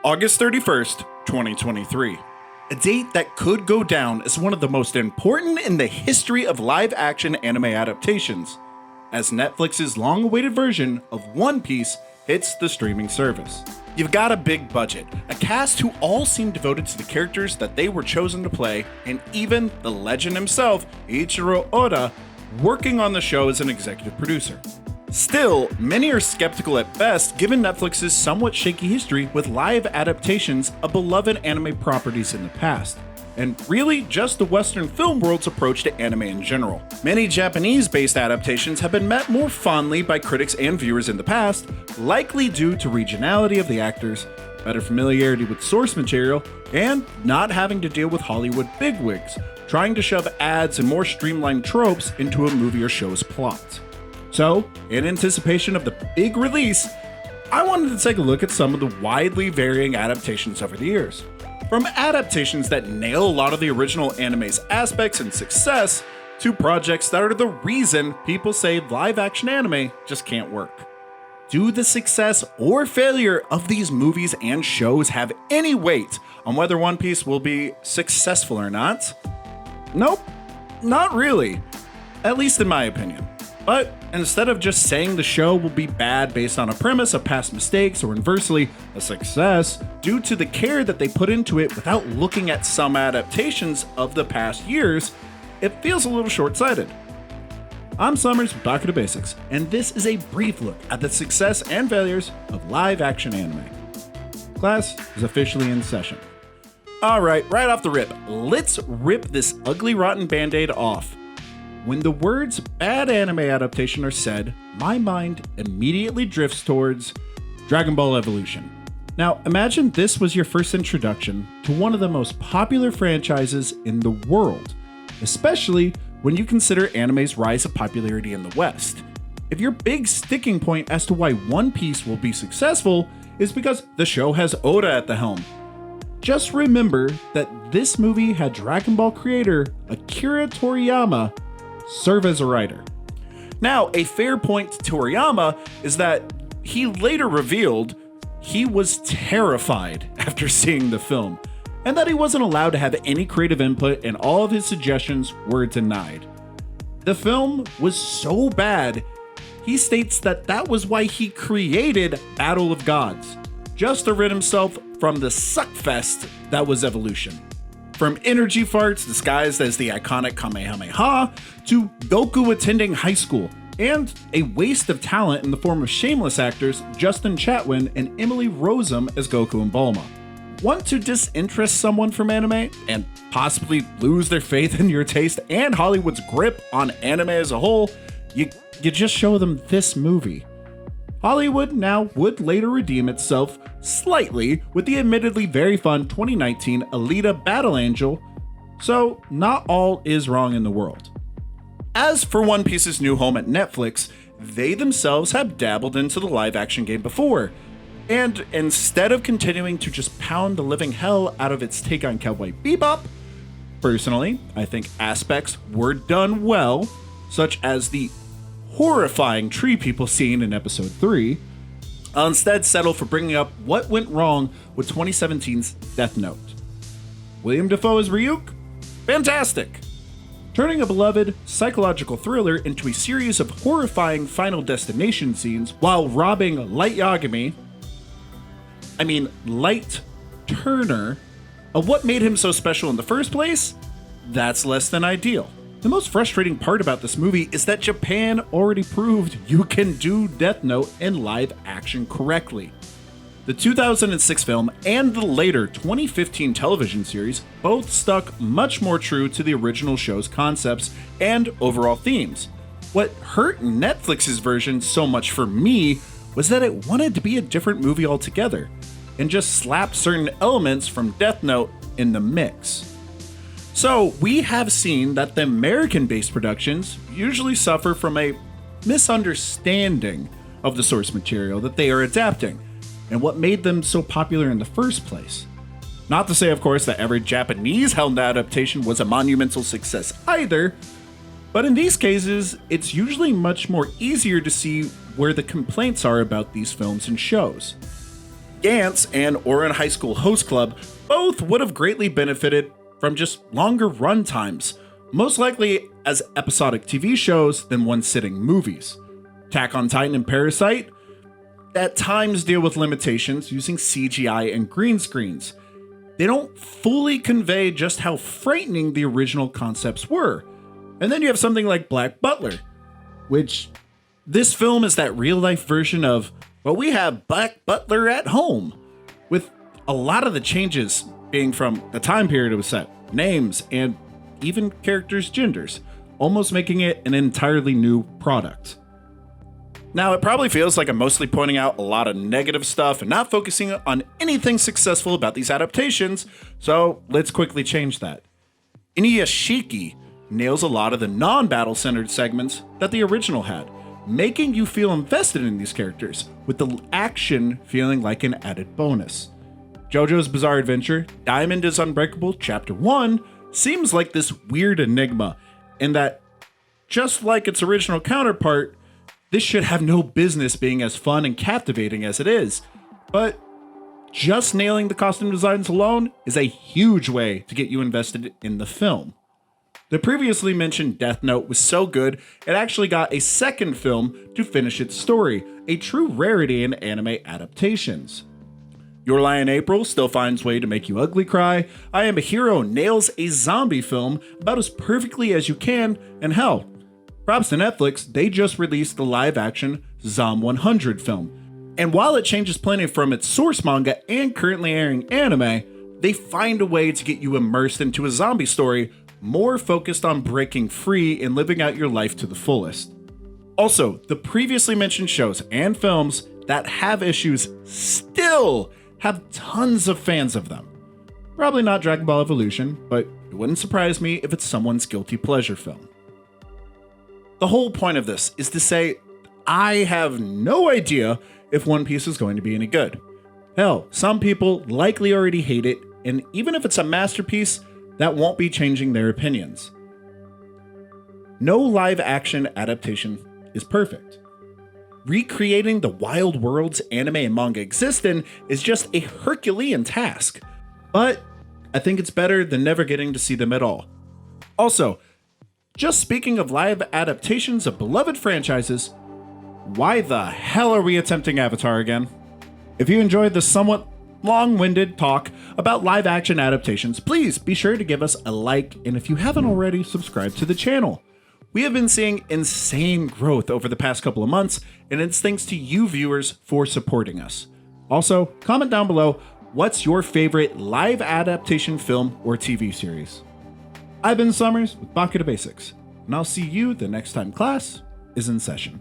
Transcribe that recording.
August 31st, 2023. A date that could go down as one of the most important in the history of live-action anime adaptations, as Netflix's long-awaited version of One Piece hits the streaming service. You've got a big budget, a cast who all seem devoted to the characters that they were chosen to play, and even the legend himself, Ichiro Oda, working on the show as an executive producer. Still, many are skeptical at best given Netflix's somewhat shaky history with live adaptations of beloved anime properties in the past, and really just the Western film world's approach to anime in general. Many Japanese-based adaptations have been met more fondly by critics and viewers in the past, likely due to regionality of the actors, better familiarity with source material, and not having to deal with Hollywood bigwigs, trying to shove ads and more streamlined tropes into a movie or show's plot. So, in anticipation of the big release, I wanted to take a look at some of the widely varying adaptations over the years. From adaptations that nail a lot of the original anime's aspects and success, to projects that are the reason people say live-action anime just can't work. Do the success or failure of these movies and shows have any weight on whether One Piece will be successful or not? Nope, not really, at least in my opinion. But instead of just saying the show will be bad based on a premise of past mistakes or inversely a success due to the care that they put into it without looking at some adaptations of the past years, it feels a little short-sighted. I'm Summers with Baka Basics, and this is a brief look at the success and failures of live-action anime. Class is officially in session. Alright, right off the rip, let's rip this ugly rotten band-aid off. When the words bad anime adaptation are said, my mind immediately drifts towards Dragon Ball Evolution. Now, imagine this was your first introduction to one of the most popular franchises in the world, especially when you consider anime's rise of popularity in the West. If your big sticking point as to why One Piece will be successful is because the show has Oda at the helm, just remember that this movie had Dragon Ball creator Akira Toriyama serve as a writer. Now, a fair point to Toriyama is that he later revealed he was terrified after seeing the film, and that he wasn't allowed to have any creative input and all of his suggestions were denied. The film was so bad, he states that that was why he created Battle of Gods, just to rid himself from the suckfest that was Evolution. From energy farts disguised as the iconic Kamehameha, to Goku attending high school, and a waste of talent in the form of shameless actors Justin Chatwin and Emily Rossum as Goku and Bulma. Want to disinterest someone from anime and possibly lose their faith in your taste and Hollywood's grip on anime as a whole? You just show them this movie. Hollywood now would later redeem itself slightly with the admittedly very fun 2019 Alita Battle Angel, so not all is wrong in the world. As for One Piece's new home at Netflix, they themselves have dabbled into the live-action game before, and instead of continuing to just pound the living hell out of its take on Cowboy Bebop, personally, I think aspects were done well, such as the horrifying tree people scene in episode 3, I'll instead settle for bringing up what went wrong with 2017's Death Note. William Dafoe as Ryuk? Fantastic! Turning a beloved psychological thriller into a series of horrifying Final Destination scenes while robbing Light Turner, of what made him so special in the first place? That's less than ideal. The most frustrating part about this movie is that Japan already proved you can do Death Note in live action correctly. The 2006 film and the later 2015 television series both stuck much more true to the original show's concepts and overall themes. What hurt Netflix's version so much for me was that it wanted to be a different movie altogether, and just slapped certain elements from Death Note in the mix. So, we have seen that the American-based productions usually suffer from a misunderstanding of the source material that they are adapting, and what made them so popular in the first place. Not to say, of course, that every Japanese-held adaptation was a monumental success either, but in these cases, it's usually much more easier to see where the complaints are about these films and shows. Gantz and Ouran High School Host Club both would have greatly benefited from just longer run times, most likely as episodic TV shows than one-sitting movies. Attack on Titan and Parasite at times deal with limitations using CGI and green screens. They don't fully convey just how frightening the original concepts were. And then you have something like Black Butler, which this film is that real-life version of, well, we have Black Butler at home, with a lot of the changes being from the time period it was set, names, and even characters' genders, almost making it an entirely new product. Now, it probably feels like I'm mostly pointing out a lot of negative stuff and not focusing on anything successful about these adaptations, so let's quickly change that. Inuyashiki nails a lot of the non-battle centered segments that the original had, making you feel invested in these characters, with the action feeling like an added bonus. JoJo's Bizarre Adventure, Diamond is Unbreakable Chapter 1 seems like this weird enigma, in that, just like its original counterpart, this should have no business being as fun and captivating as it is, but just nailing the costume designs alone is a huge way to get you invested in the film. The previously mentioned Death Note was so good, it actually got a second film to finish its story, a true rarity in anime adaptations. Your Lie in April still finds way to make you ugly cry, I Am a Hero nails a zombie film about as perfectly as you can, and hell, props to Netflix, they just released the live-action Zom 100 film. And while it changes plenty from its source manga and currently airing anime, they find a way to get you immersed into a zombie story more focused on breaking free and living out your life to the fullest. Also, the previously mentioned shows and films that have issues still have tons of fans of them. Probably not Dragon Ball Evolution, but it wouldn't surprise me if it's someone's guilty pleasure film. The whole point of this is to say, I have no idea if One Piece is going to be any good. Hell, some people likely already hate it, and even if it's a masterpiece, that won't be changing their opinions. No live-action adaptation is perfect. Recreating the wild worlds anime and manga exist in is just a Herculean task, but I think it's better than never getting to see them at all. Also, just speaking of live adaptations of beloved franchises, why the hell are we attempting Avatar again? If you enjoyed this somewhat long-winded talk about live-action adaptations, please be sure to give us a like, and if you haven't already, subscribe to the channel. We have been seeing insane growth over the past couple of months, and it's thanks to you viewers for supporting us. Also, comment down below, what's your favorite live adaptation film or TV series? I've been Summers with Baka to Basics, and I'll see you the next time class is in session.